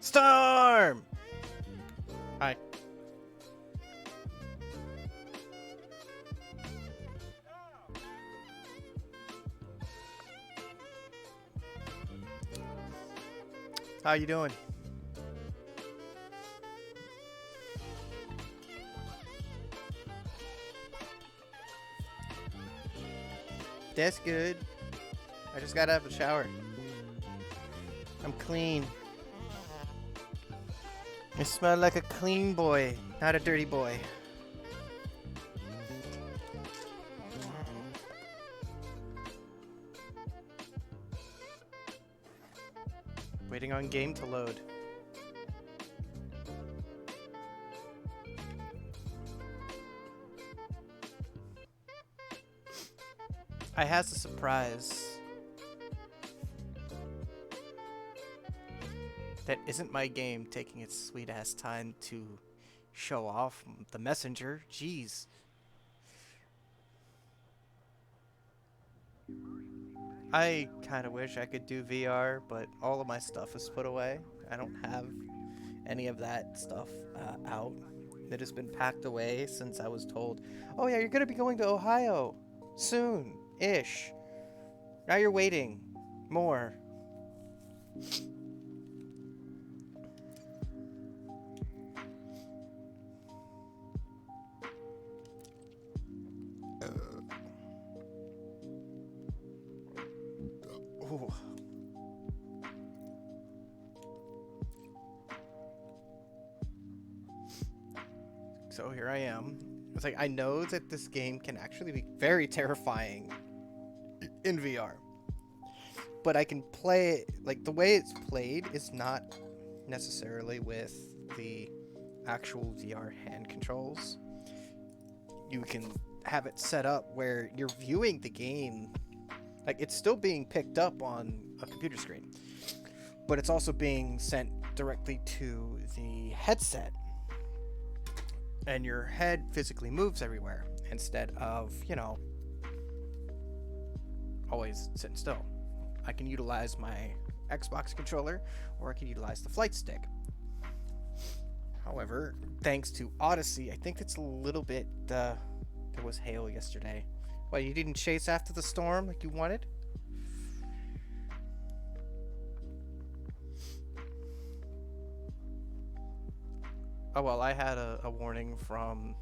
Storm! Hi. How you doing? That's good. I just got out of the shower. I'm clean. I smell like a clean boy, not a dirty boy. Waiting on game to load. I has a surprise. That isn't my game taking its sweet ass time to show off the messenger. Jeez. I kind of wish I could do VR, but all of my stuff is put away. I don't have any of that stuff out. It has been packed away since I was told, oh yeah, you're going to be going to Ohio soon-ish. Now you're waiting more. Ooh. So here I am. It's like, I know that this game can actually be very terrifying in VR. But I can play it, like, the way it's played is not necessarily with the actual VR hand controls. You can have it set up where you're viewing the game, like, it's still being picked up on a computer screen, but it's also being sent directly to the headset. And your head physically moves everywhere instead of, you know, always sitting still. I can utilize my Xbox controller, or I can utilize the flight stick. However, thanks to Odyssey, I think it's a little bit, there was hail yesterday. What, you didn't chase after the storm like you wanted? Oh well, I had a warning from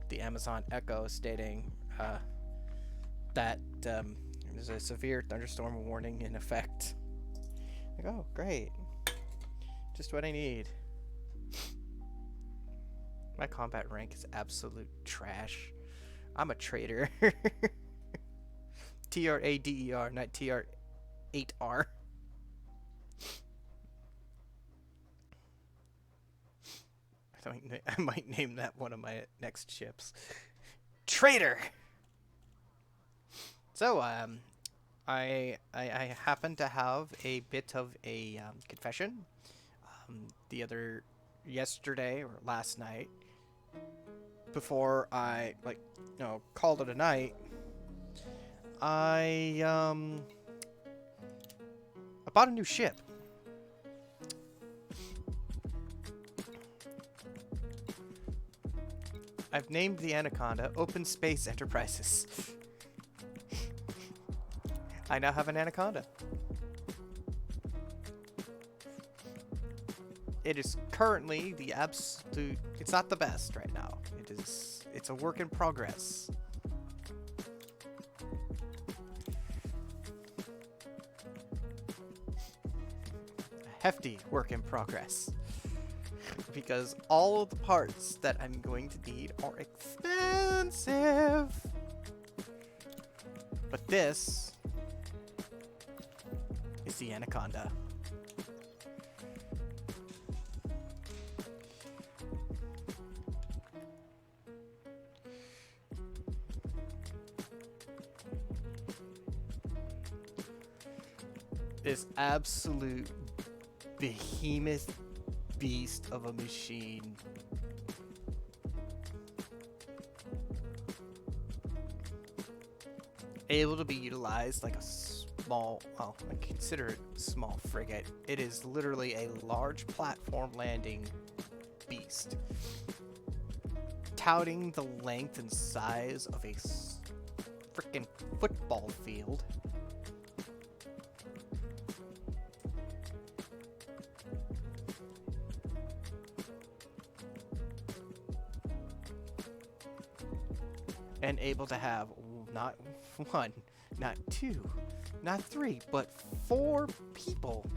the Amazon Echo stating that there's a severe thunderstorm warning in effect. Like, oh, great. Just what I need. My combat rank is absolute trash. I'm a traitor. TRADER, not TR8R. I might name that one of my next chips. Traitor! So, I happen to have a bit of a confession. Yesterday or last night, before I called it a night, I bought a new ship. I've named the Anaconda Open Space Enterprises. I now have an Anaconda. It is currently the absolute... It's not the best right now. It's a work in progress. A hefty work in progress. Because all of the parts that I'm going to need are expensive. But this is the Anaconda. This absolute behemoth beast of a machine. Able to be utilized like a small, well, I consider it a small frigate. It is literally a large platform landing beast, touting the length and size of a freaking football field. And able to have not one, not two, not three, but 4 people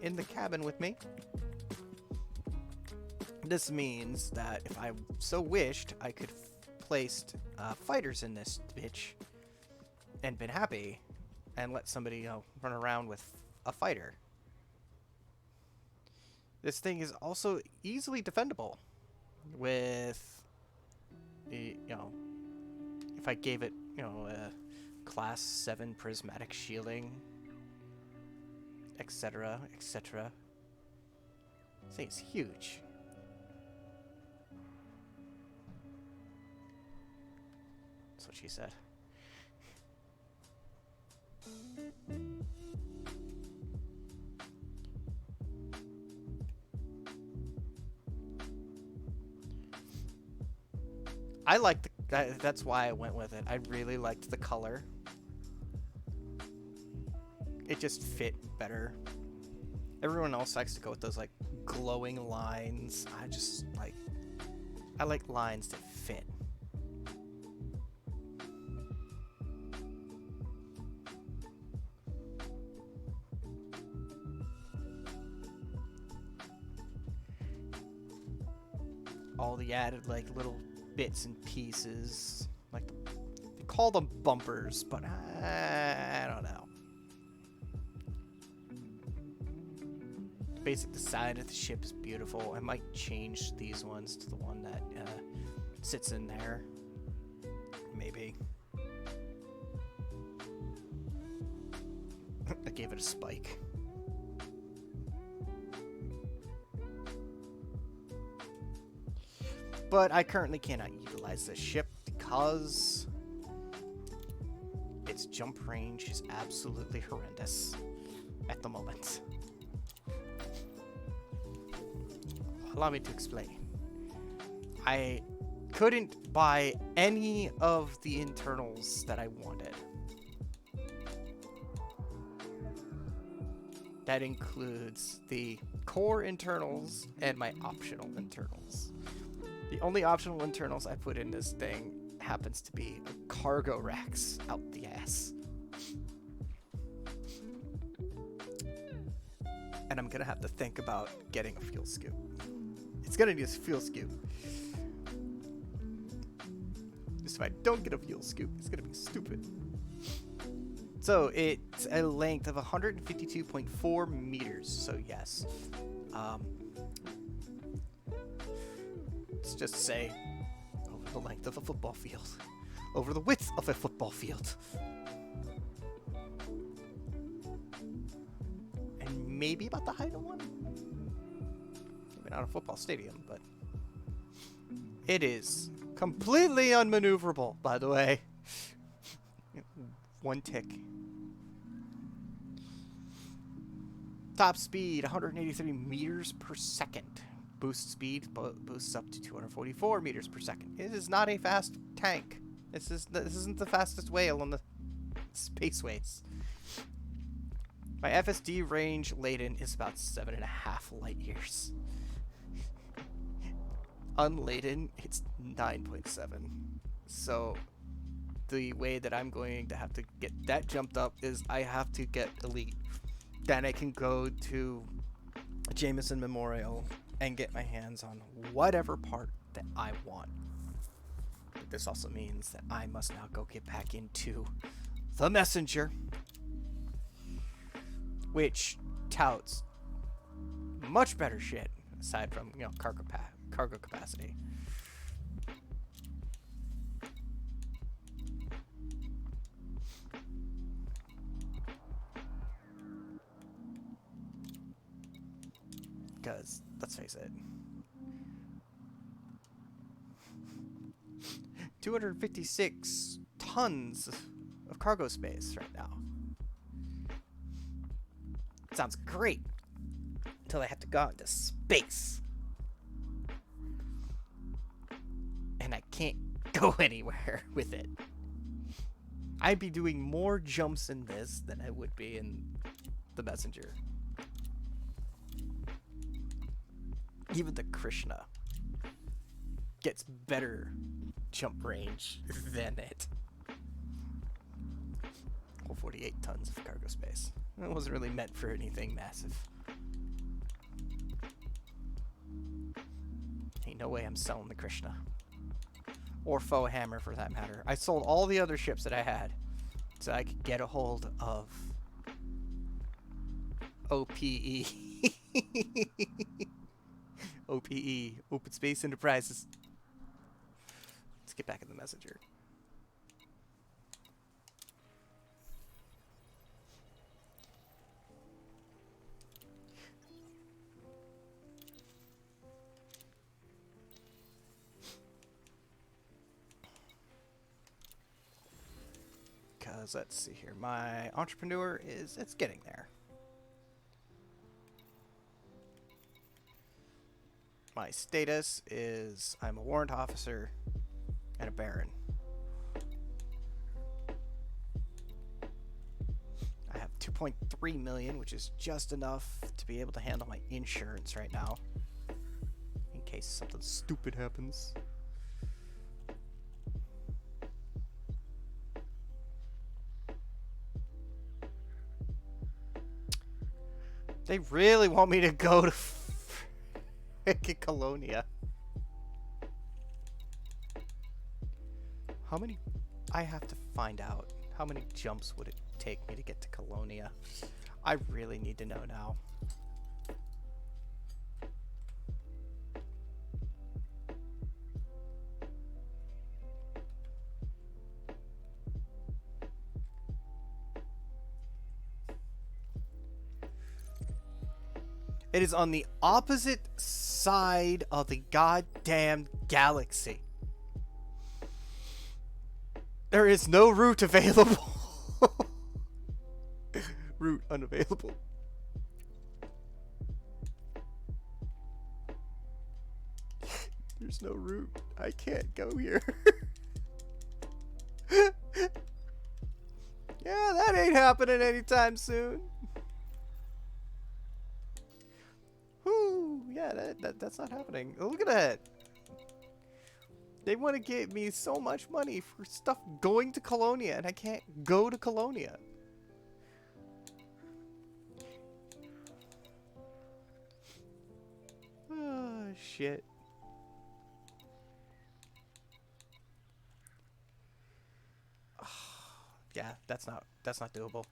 in the cabin with me. This means that if I so wished, I could placed fighters in this bitch and been happy and let somebody, you know, run around with a fighter. This thing is also easily defendable with, you know, if I gave it, you know, a class 7 prismatic shielding, etc., etc. This thing is huge. That's what she said. I like the. That's why I went with it. I really liked the color. It just fit better. Everyone else likes to go with those like glowing lines. I like lines that fit. All the added like little bits and pieces, like they call them bumpers, but I don't know. The basic design of the ship is beautiful. I might change these ones to the one that sits in there, maybe. I gave it a spike. But I currently cannot utilize this ship because its jump range is absolutely horrendous at the moment. Allow me to explain. I couldn't buy any of the internals that I wanted. That includes the core internals and my optional internals. The only optional internals I put in this thing happens to be cargo racks out the ass. And I'm gonna have to think about getting a fuel scoop. It's gonna need a fuel scoop. Just if I don't get a fuel scoop, it's gonna be stupid. So it's a length of 152.4 meters, so yes. Let's just say over the length of a football field. Over the width of a football field. And maybe about the height of one? Maybe not a football stadium, but it is completely unmaneuverable, by the way. One tick. Top speed, 183 meters per second. Boost speed boosts up to 244 meters per second. It is not a fast tank. This isn't the fastest whale on the spaceways. My FSD range laden is about 7.5 light years. Unladen, it's 9.7. So the way that I'm going to have to get that jumped up is I have to get elite. Then I can go to Jameson Memorial and get my hands on whatever part that I want. But this also means that I must now go get back into the Messenger, which touts much better shit aside from, you know, cargo capacity. Because, let's face it, 256 tons of cargo space right now. Sounds great. Until I have to go out into space. And I can't go anywhere with it. I'd be doing more jumps in this than I would be in the Messenger. Even the Krishna gets better jump range than it. Well, 48 tons of cargo space. It wasn't really meant for anything massive. Ain't no way I'm selling the Krishna. Or Foe Hammer, for that matter. I sold all the other ships that I had so I could get a hold of OPE. OPE, Open Space Enterprises. Let's get back in the Messenger. Because let's see here, my entrepreneur it's getting there. My status is I'm a warrant officer and a baron. I have 2.3 million, which is just enough to be able to handle my insurance right now, in case something stupid happens. They really want me to go to frickin' Colonia. How many? I have to find out. How many jumps would it take me to get to Colonia? I really need to know now. It is on the opposite side of the goddamn galaxy. There is no route available. Route unavailable. There's no route. I can't go here. Yeah, that ain't happening anytime soon. Whoo, yeah, that's not happening. Look at that. They want to give me so much money for stuff going to Colonia, and I can't go to Colonia. Oh, shit. Yeah, that's not doable.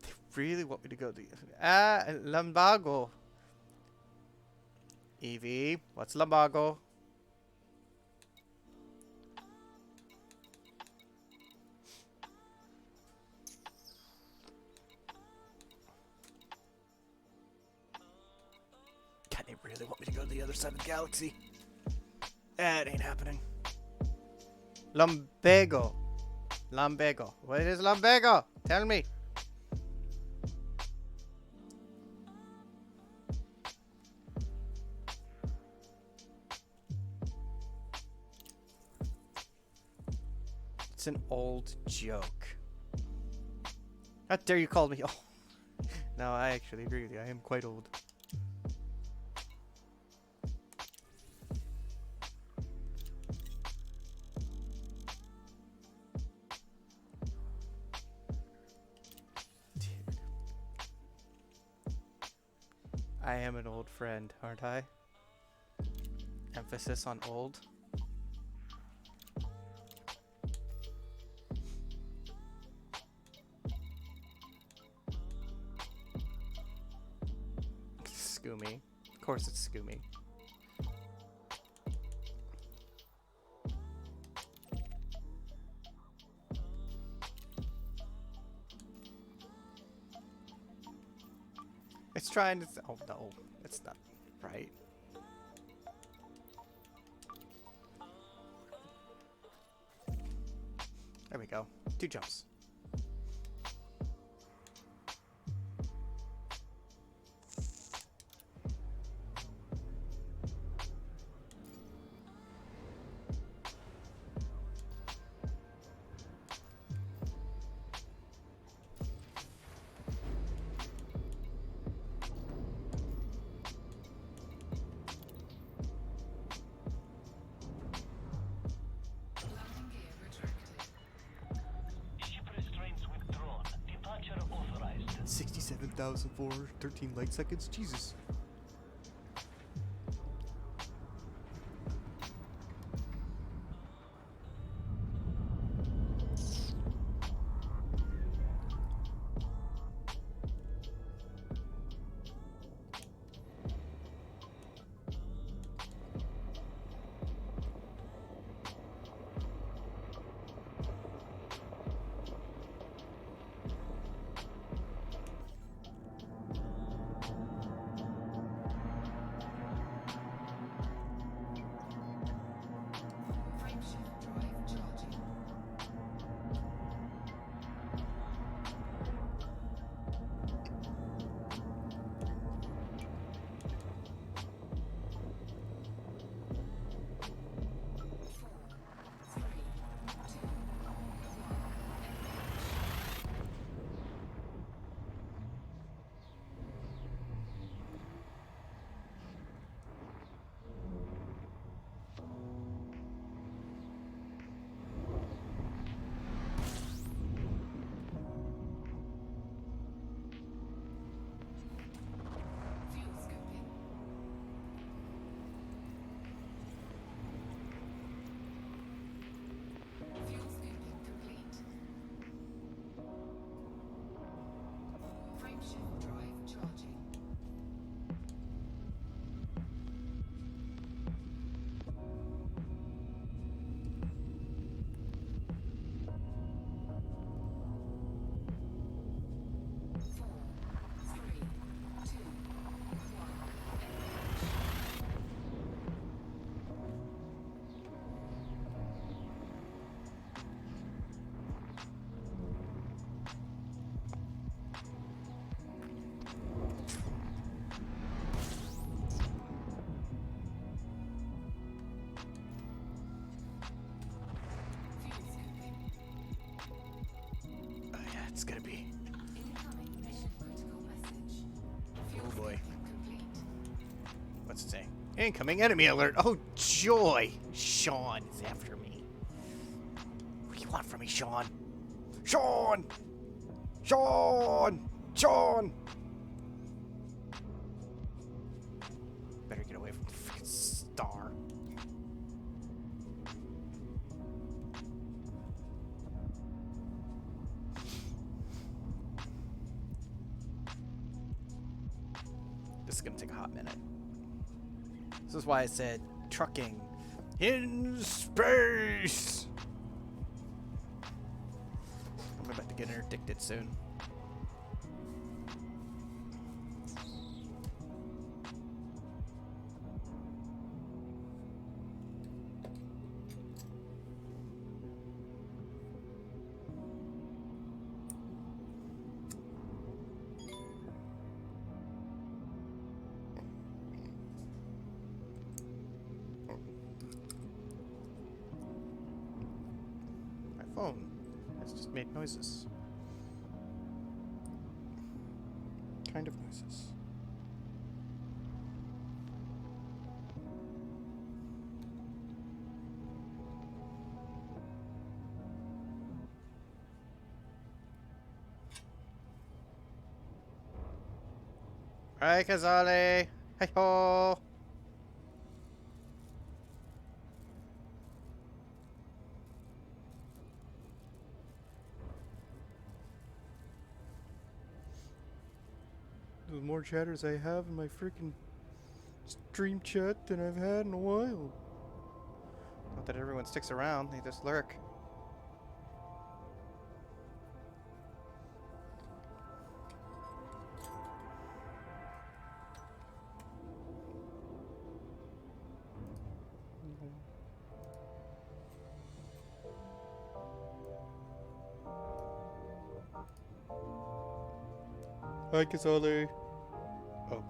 They really want me to go to Lumbago. Evie, what's Lumbago? God, they really want me to go to the other side of the galaxy. That ain't happening. Lumbago. Lumbago. What is Lumbago? Tell me. It's an old joke. How dare you call me old? No, I actually agree with you. I am quite old. Dude. I am an old friend, aren't I? Emphasis on old. Scoomy. Of course it's Scoomy. It's trying to... Oh, no. It's not right. There we go. 2 jumps. 1,413 light seconds. Jesus. It's gonna be. Oh boy. What's it saying? Incoming enemy alert. Oh joy! Sean is after me. What do you want from me, Sean? Sean! Sean! Sean! Better get away from the freaking star. This is gonna take a hot minute. This is why I said trucking in space. I'm about to get interdicted soon. Phone has just made noises. Kind of noises. Hi, Kazale. Hey ho. There's more chatters I have in my freaking stream chat than I've had in a while. Not that everyone sticks around, they just lurk. Hi, Kazale. Oh.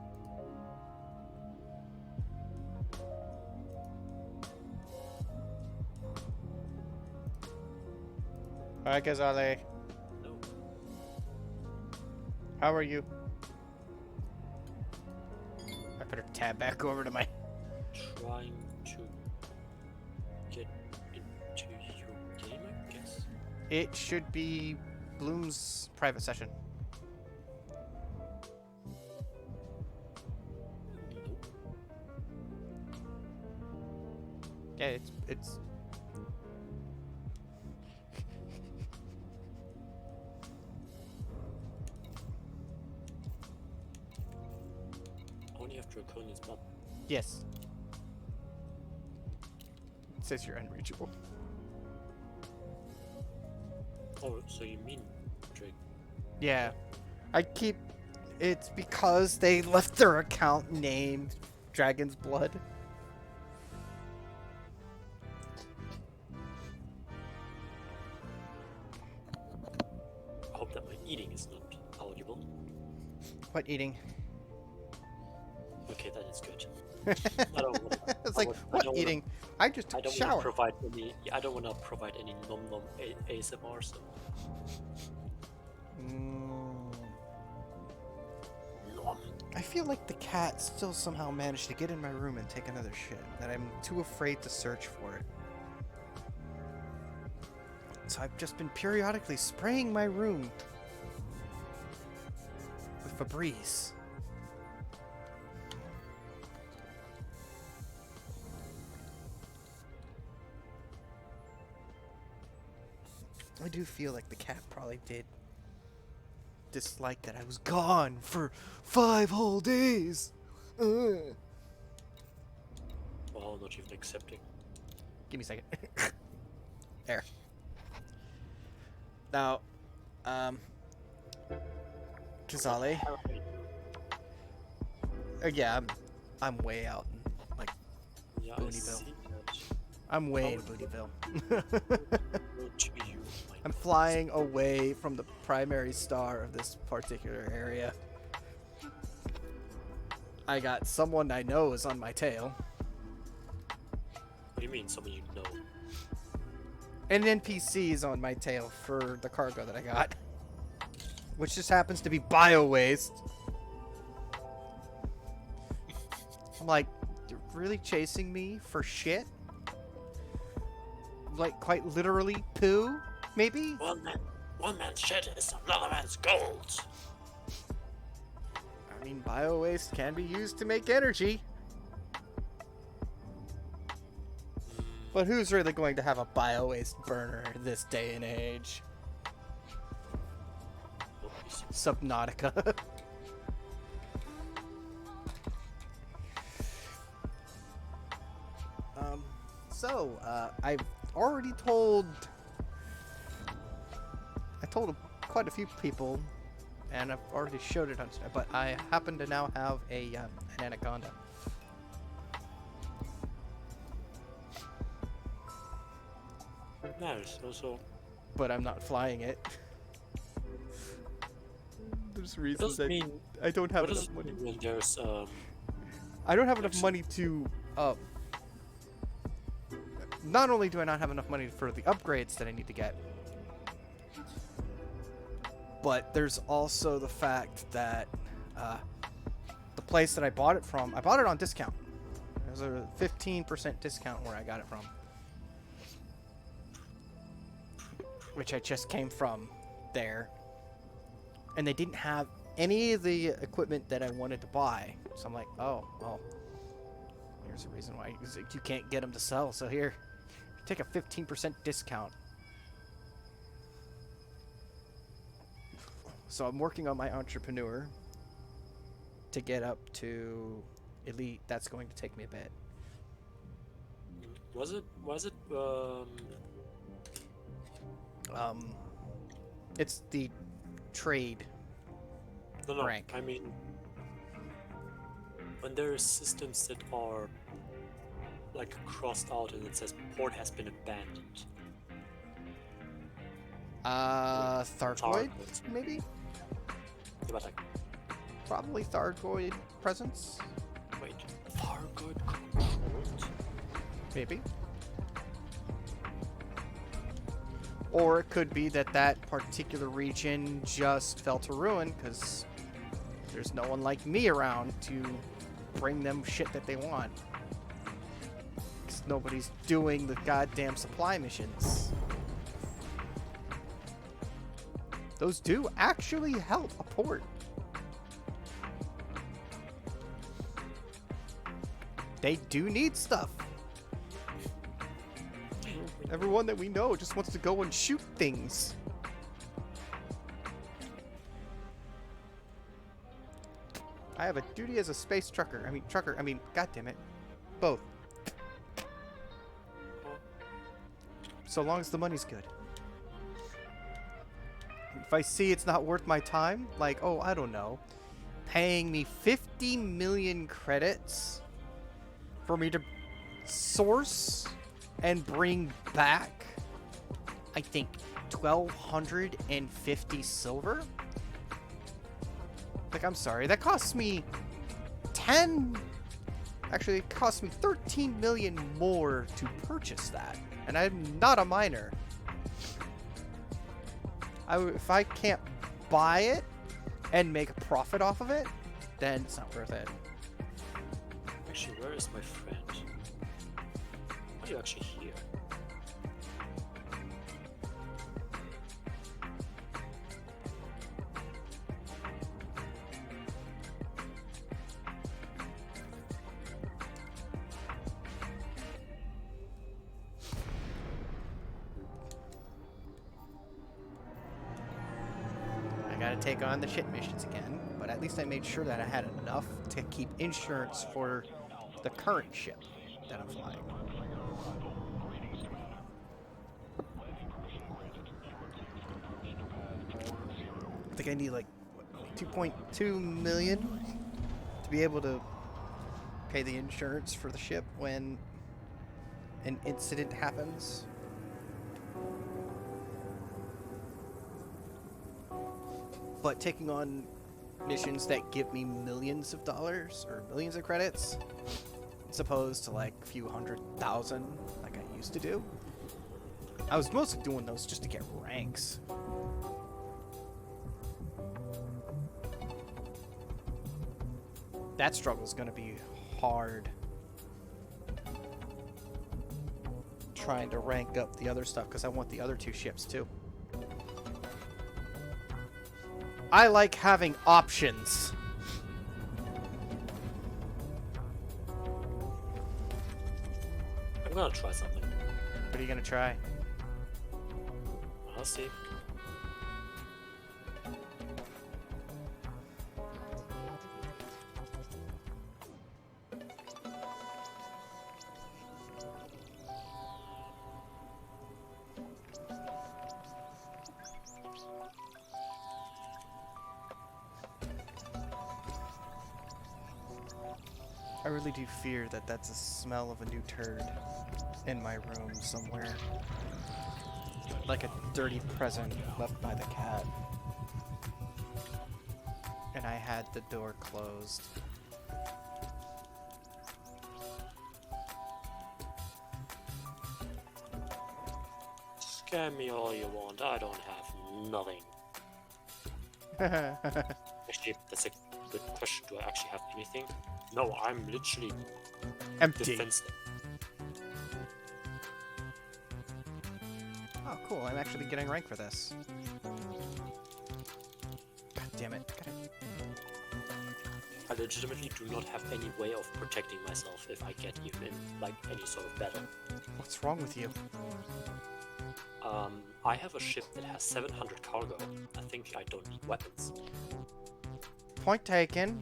Hi, Kazale. Hello. How are you? I better tab back over to my... Trying to get into your game, I guess. It should be Bloom's private session. Yeah, it's. Only if Draconian's blood. Yes. It says you're unreachable. Oh, so you mean Drake? Yeah. I keep. It's because they left their account named Dragon's Blood. I hope that my eating is not audible. What eating? Okay, that is good. I don't want. It's like, what eating? I just I took a don't want shower. to provide any. I don't want to provide any nom nom ASMR. So nom. I feel like the cat still somehow managed to get in my room and take another shit, that I'm too afraid to search for it. So I've just been periodically spraying my room with Febreze. I do feel like the cat probably did dislike that I was gone for 5 whole days. Well, not even accepting. Give me a second. There. Now, Kazale. Yeah, I'm way out in, like, Yeah, I Bootyville. see that. I'm way in Bootyville. Go to you, my I'm flying away from the primary star of this particular area. I got someone I know is on my tail. What do you mean, someone you know? An NPC is on my tail for the cargo that I got. Which just happens to be bio waste. I'm like, you're really chasing me for shit? Like, quite literally poo, maybe? One man's shit is another man's gold. I mean, bio waste can be used to make energy. But who's really going to have a bio waste burner this day and age? Subnautica. I've already told... I told quite a few people, and I've already showed it on... But I happen to now have an anaconda. Nice, also. But I'm not flying it. There's reasons Does mean, I don't have what does enough it money. mean when there's I don't have enough money to not only do I not have enough money for the upgrades that I need to get, but there's also the fact that the place that I bought it from, I bought it on discount. There's a 15% discount where I got it from, which I just came from there. And they didn't have any of the equipment that I wanted to buy. So I'm like, oh, well, here's the reason why. You can't get them to sell. So here, take a 15% discount. So I'm working on my entrepreneur to get up to elite. That's going to take me a bit. was it It's the trade no, rank. I mean, when there are systems that are like crossed out and it says port has been abandoned. Thargoid, maybe? Yeah, but like, Probably Thargoid presence? wait, Thargoid port? Maybe. Or it could be that that particular region just fell to ruin because there's no one like me around to bring them shit that they want. Because nobody's doing the goddamn supply missions. Those do actually help a port. They do need stuff. Everyone that we know just wants to go and shoot things. I have a duty as a space trucker. I mean, goddammit. Both. So long as the money's good. If I see it's not worth my time, like, oh, I don't know, paying me 50 million credits for me to source and bring back, I think, 1,250 silver? Like, I'm sorry, that costs me actually, it cost me 13 million more to purchase that. And I'm not a miner. If I can't buy it and make a profit off of it, then it's not worth it. Actually, where is my friend? Why are you actually here? I gotta take on the shit missions again, but at least I made sure that I had enough to keep insurance for the current ship that I'm flying. I think I need like 2.2 million to be able to pay the insurance for the ship when an incident happens. But taking on missions that give me millions of dollars or millions of credits, as opposed to like a few 100,000 like I used to do. I was mostly doing those just to get ranks. That struggle's gonna be hard. Trying to rank up the other stuff because I want the other two ships too. I like having options. I'm gonna try something. What are you gonna try? I'll see. I really do fear that that's the smell of a new turd in my room somewhere. Like a dirty present left by the cat. And I had the door closed. Scare me all you want, I don't have nothing. Actually, that's a good question. Do I actually have anything? No, I'm literally Empty. defenseless. Oh, cool. I'm actually getting rank for this. God damn it. I legitimately do not have any way of protecting myself if I get even in like any sort of battle. What's wrong with you? I have a ship that has 700 cargo. I think I don't need weapons. Point taken.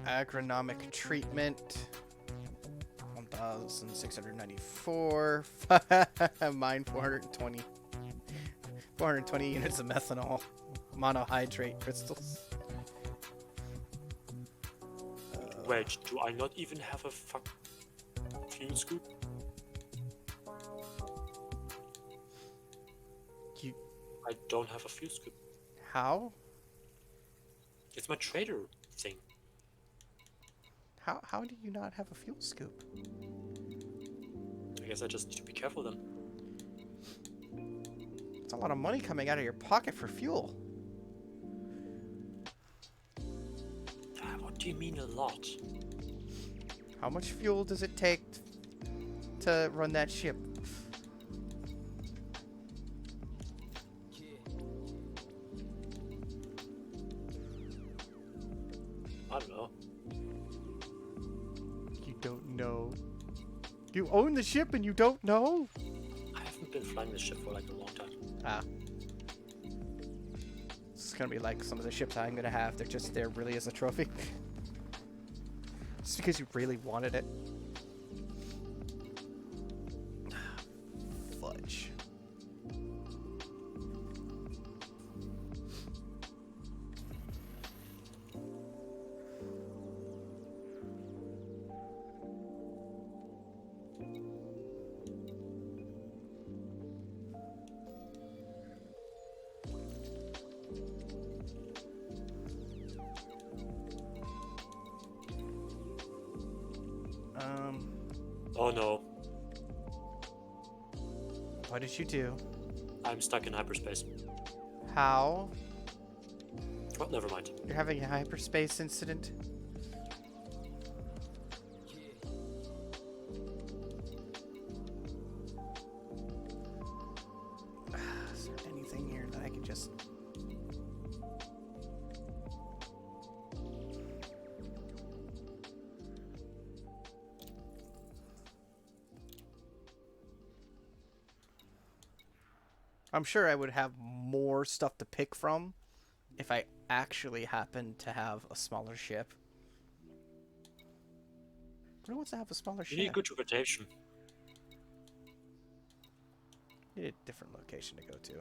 Agronomic treatment. 1,694. Mine 420. 420 units of methanol. Monohydrate crystals. Wait, do I not even have a fuel scoop? I don't have a fuel scoop. How? It's my trader thing. How do you not have a fuel scoop? I guess I just need to be careful then. It's a lot of money coming out of your pocket for fuel. What do you mean a lot? How much fuel does it take to run that ship? I don't know. You don't know. You own the ship and you don't know? I haven't been flying this ship for like a long time. Ah. It's gonna be like some of the ships I'm gonna have. They're just there really as a trophy. Just because you really wanted it. Fudge. Oh no, What did you do? I'm stuck in hyperspace. How? Oh, never mind. You're having a hyperspace incident? Is there anything here that I can just... I'm sure I would have more stuff to pick from if I actually happened to have a smaller ship. Who wants to have a smaller You need ship? good reputation. Need a different location to go to.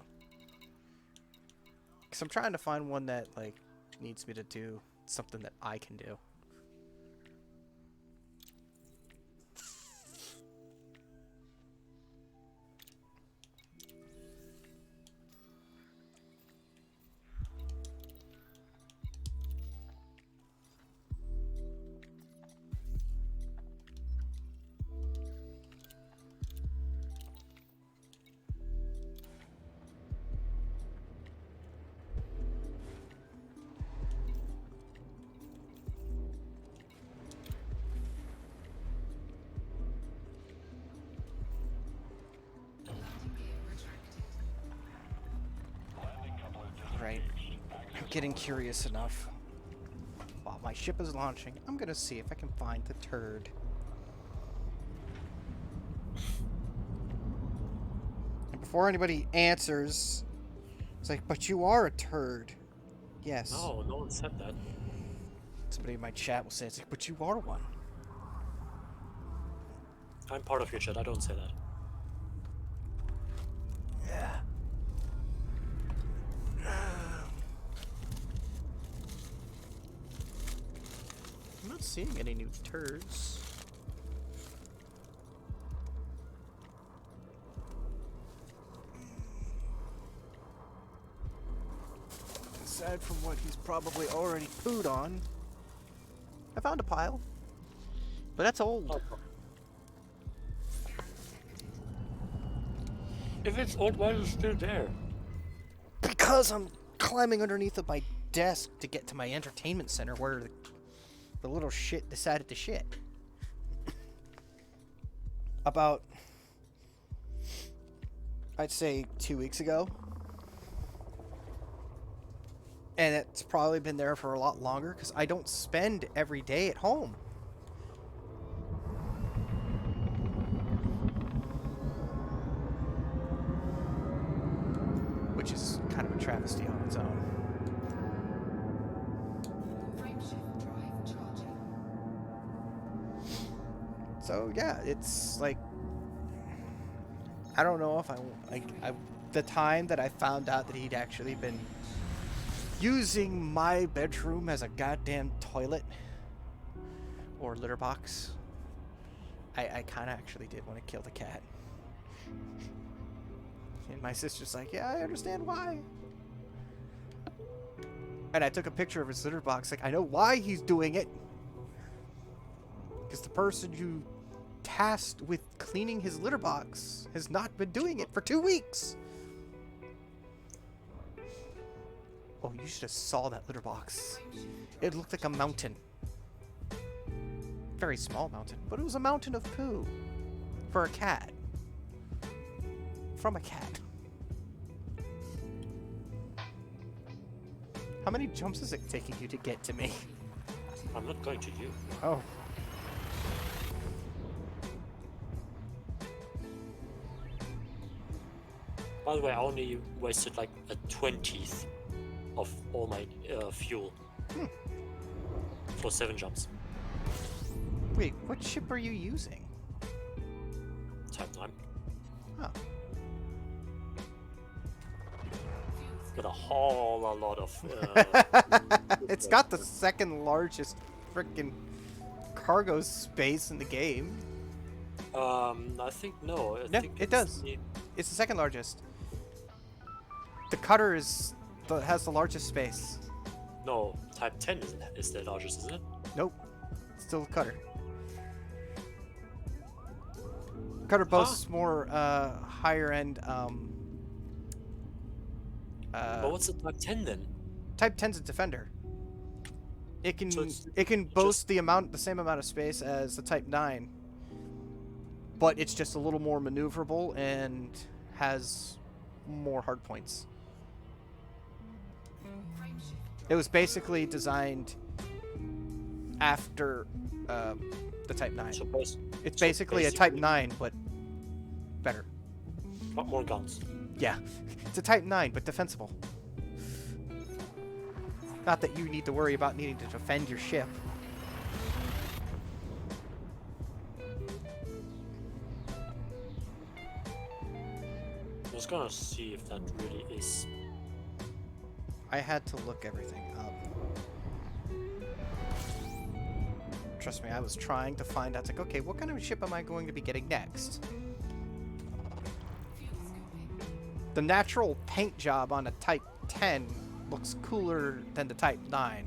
Because I'm trying to find one that, like, needs me to do something that I can do. Right. I'm getting curious enough. While my ship is launching, I'm gonna see if I can find the turd. And before anybody answers, it's like, but you are a turd. Yes. No, no one said that. Somebody in my chat will say, it's like, but you are one. I'm part of your chat, I don't say that. Yeah. I'm not seeing any new turds. Aside from what he's probably already pooed on, I found a pile. But that's old. Oh. If it's old, why is it still there? Because I'm climbing underneath of my desk to get to my entertainment center where the little shit decided to shit. About, I'd say 2 weeks ago. And it's probably been there for a lot longer because I don't spend every day at home. Which is kind of a travesty on its own. So yeah, it's like, I don't know if I the time that I found out that he'd actually been using my bedroom as a goddamn toilet or litter box, I kind of actually did want to kill the cat. And my sister's like, yeah, I understand why. And I took a picture of his litter box, like, I know why he's doing it. Because the person you tasked with cleaning his litter box has not been doing it for 2 weeks. Oh, you should have saw that litter box. It looked like a mountain. Very small mountain, but it was a mountain of poo. For a cat. From a cat. How many jumps is it taking you to get to me? I'm not going to you. Oh. By the way, I only wasted like a 20th of all my fuel for 7 jumps. Wait, what ship are you using? Type 9. Oh. Got a whole lot of. It's got the second largest freaking cargo space in the game. I think no. I Yeah, think it it's does. the- It's the second largest. The cutter has the largest space. No, Type 10 is the largest, isn't it? Nope. Still the cutter. Cutter boasts more higher end But what's the Type 10 then? Type 10's a defender. It can So it's boast the same amount of space as the Type 9. But it's just a little more maneuverable and has more hard points. It was basically designed after the Type 9. So It's basically a Type 9, but better. more guns. Yeah, it's a Type 9, but defensible. Not that you need to worry about needing to defend your ship. I was gonna see if that really is. I had to look everything up. Trust me, I was trying to find out, like, okay, what kind of ship am I going to be getting next? The natural paint job on a Type 10 looks cooler than the Type 9.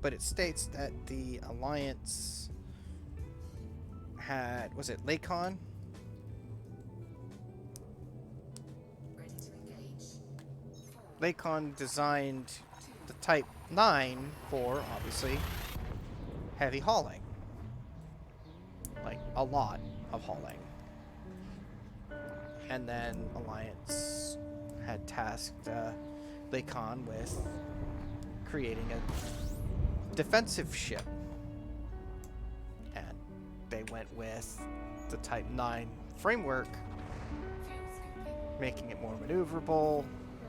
But it states that the Alliance had, was it Lakon? Lakon designed the Type 9 for, obviously, heavy hauling. Like, a lot of hauling. And then Alliance had tasked Lakon with creating a defensive ship. And they went with the Type 9 framework, making it more maneuverable,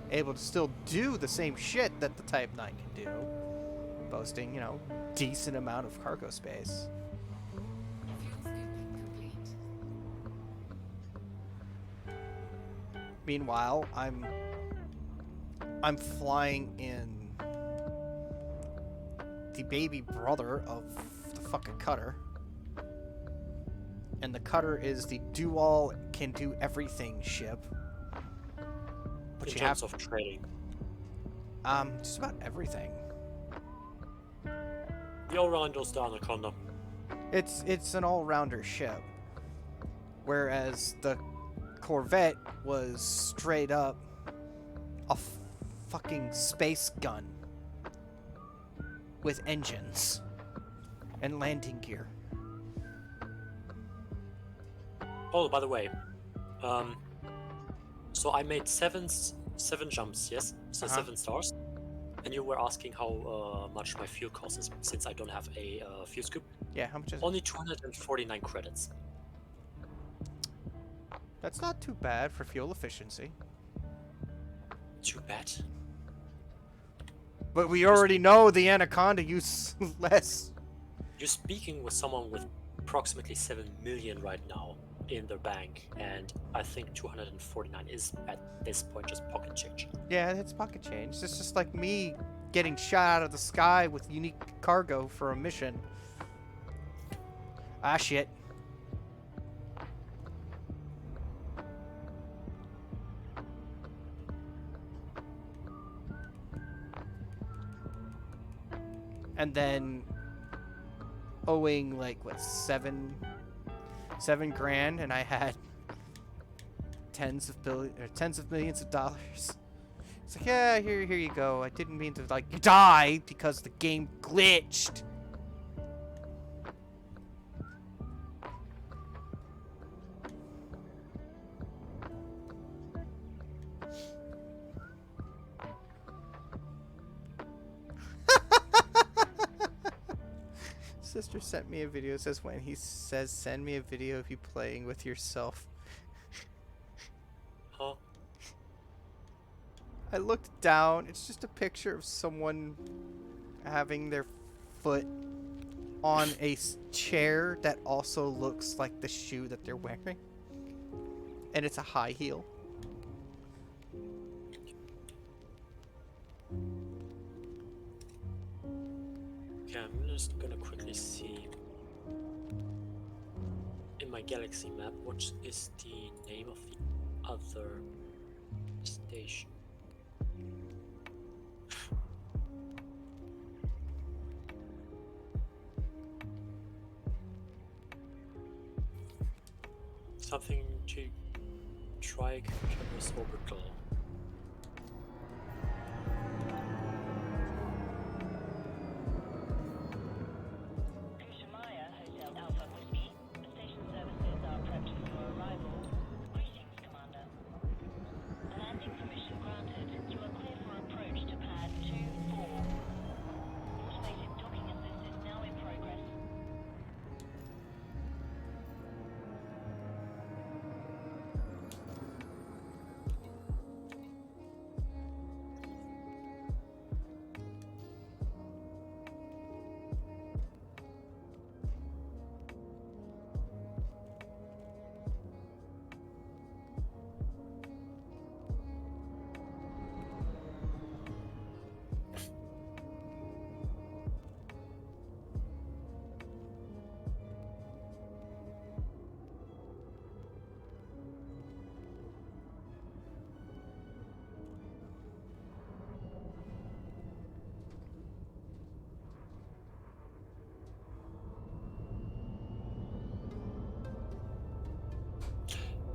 able to still do the same shit that the Type 9 can do, boasting, you know, decent amount of cargo space. Meanwhile, I'm flying in the baby brother of the fucking cutter. And the cutter is the do-all, can-do-everything ship. But In you terms have of trading. just about everything. The all-rounders, the Anaconda. It's an all-rounder ship. Whereas the Corvette was straight up a fucking space gun with engines and landing gear. Oh, by the way, so I made seven jumps, yes, so 7 stars, and you were asking how much my fuel cost is since I don't have a fuel scoop. Yeah, how much is it? Only 249 credits. That's not too bad for fuel efficiency. Too bad. But we already know the Anaconda uses less. You're speaking with someone with approximately 7 million right now in their bank, and I think 249 is at this point just pocket change. Yeah, it's pocket change. It's just like me getting shot out of the sky with unique cargo for a mission. Ah, shit. And then owing like what 7 7 grand and I had tens of millions of dollars. It's like, yeah, here you go. I didn't mean to like die because the game glitched. Sister sent me a video. It says when he says send me a video of you playing with yourself. Huh? I looked down. It's just a picture of someone having their foot on a chair that also looks like the shoe that they're wearing. And it's a high heel. Okay, I'm just gonna quickly see in my galaxy map what is the name of the other station. Something to Traverse Orbital.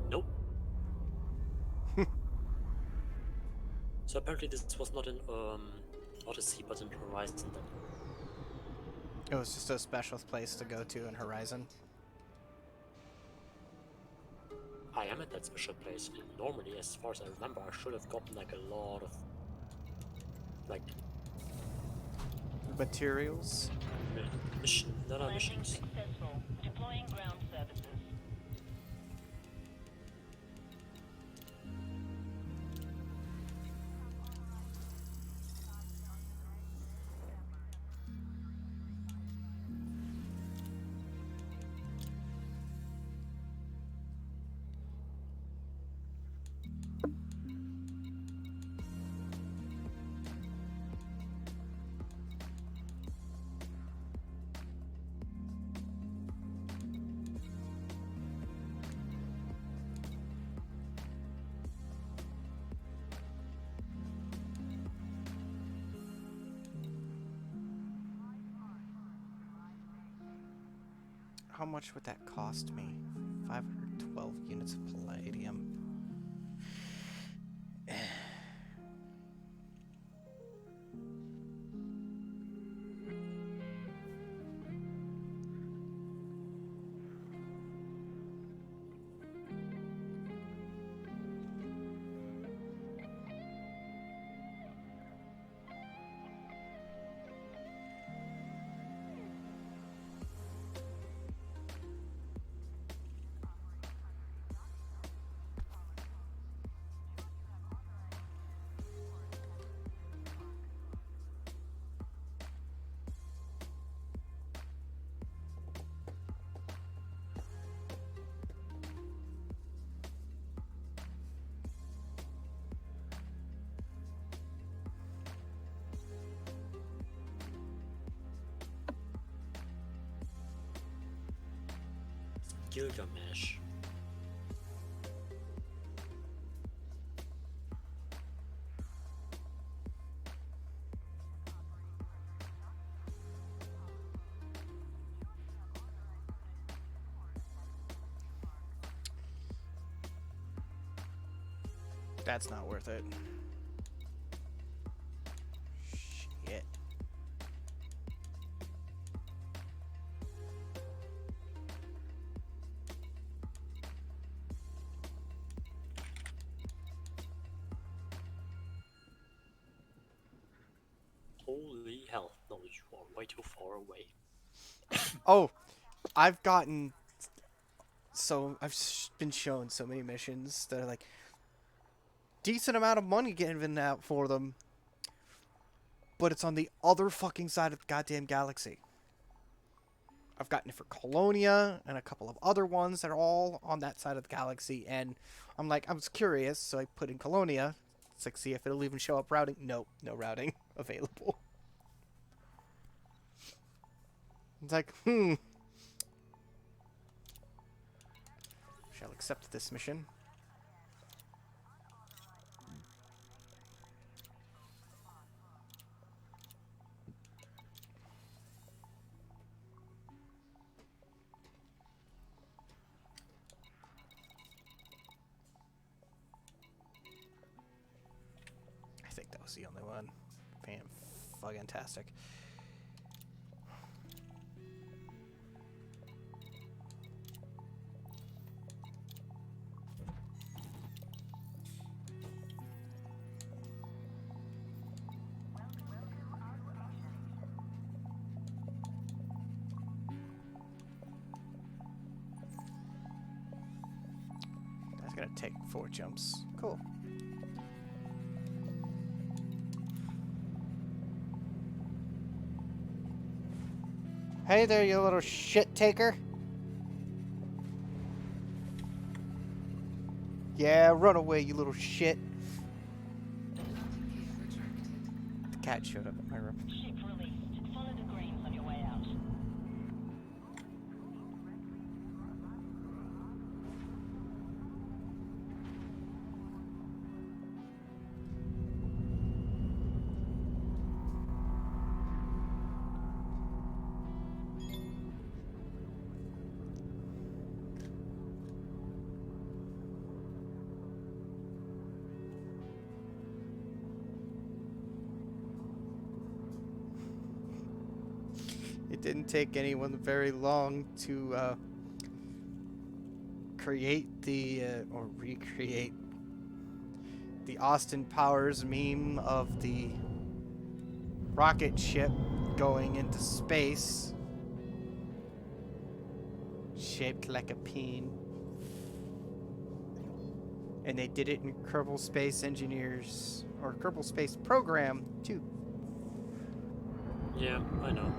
Nope. So apparently this was not in Odyssey, but in Horizon then. It was just a special place to go to in Horizon. I am at that special place. Normally, as far as I remember, I should have gotten like a lot of like Materials. missions. Successful. Deploying ground services. How much would that cost me? 512 units of palladium. Gilgamesh. That's not worth it. Shit. Holy hell. No, you are way too far away. Oh, I've gotten... So, been shown so many missions that are like... Decent amount of money given out for them. But it's on the other fucking side of the goddamn galaxy. I've gotten it for Colonia and a couple of other ones that are all on that side of the galaxy. And I'm like, I was curious, so I put in Colonia. It's like, see if it'll even show up routing. Nope, no routing available. It's like, Shall accept this mission. I think that was the only one. Fantastic. That's gonna take 4 jumps. Cool. Hey there, you little shit taker. Yeah, run away, you little shit. The cat showed up at my room. Ship released. Follow the greens on your way out. It didn't take anyone very long to create the or recreate the Austin Powers meme of the rocket ship going into space, shaped like a peen. And they did it in Kerbal Space Engineers or Kerbal Space Program too. Yeah, I know.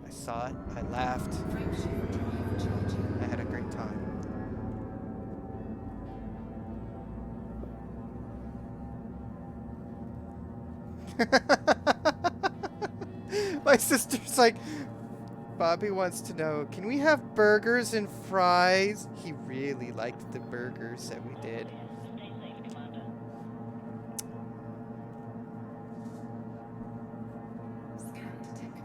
I saw it, I laughed, I had a great time. My sister's like, Bobby wants to know, can we have burgers and fries? He really liked the burgers that we did. Stay safe, Commander. Scan detected.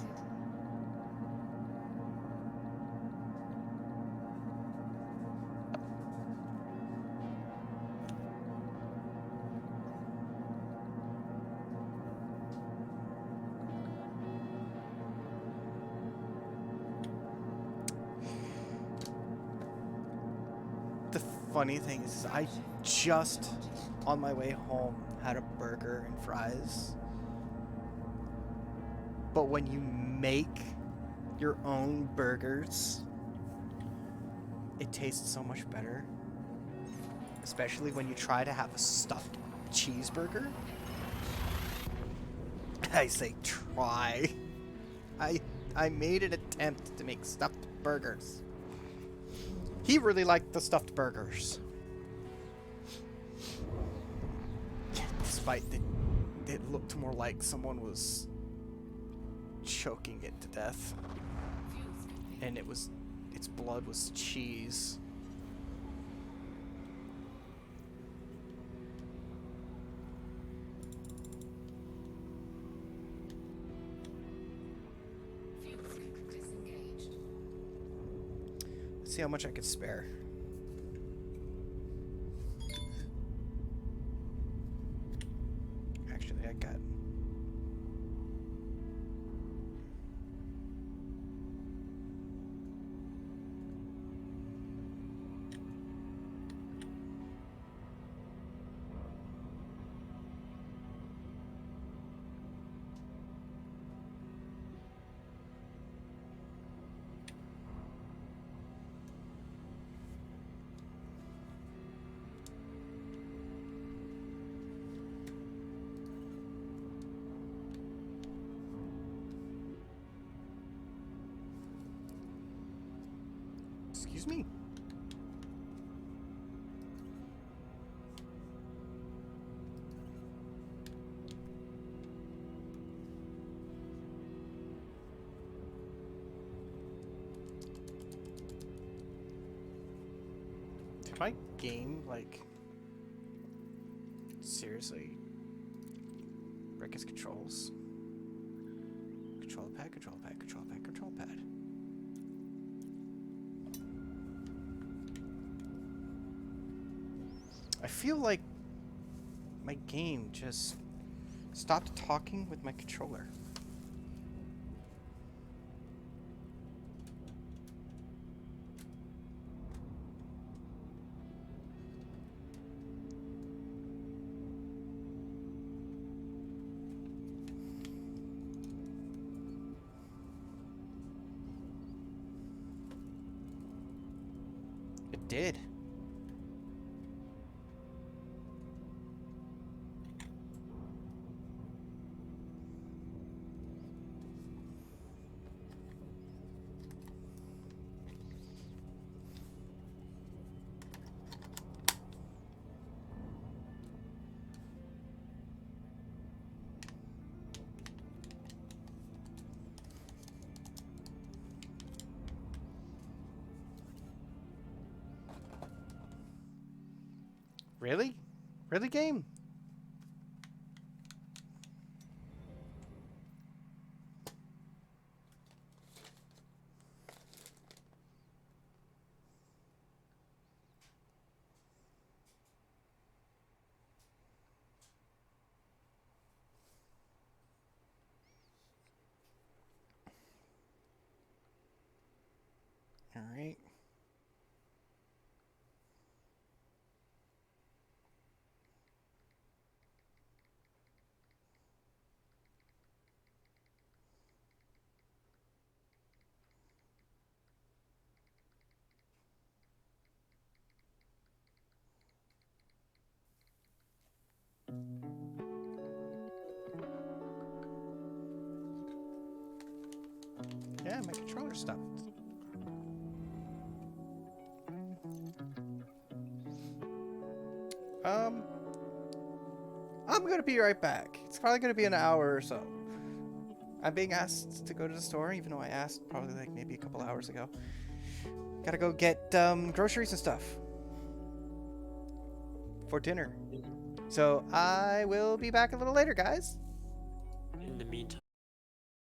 The funny thing is, I just, on my way home, had a burger and fries. But when you make your own burgers, it tastes so much better. Especially when you try to have a stuffed cheeseburger. I say try. I made an attempt to make stuffed burgers. He really liked the stuffed burgers. Despite it looked more like someone was choking it to death. And its blood was cheese. Let's see how much I could spare. Excuse me? Did my game, like, seriously wreck its controls? Control pad, control pad, control pad, control pad. I feel like my game just stopped talking with my controller. It did. Really? Really, game? All right. Yeah, my controller stopped. I'm gonna be right back. It's probably gonna be an hour or so. I'm being asked to go to the store, even though I asked probably like maybe a couple hours ago. Gotta go get groceries and stuff for dinner. So I will be back a little later, guys. In the meantime,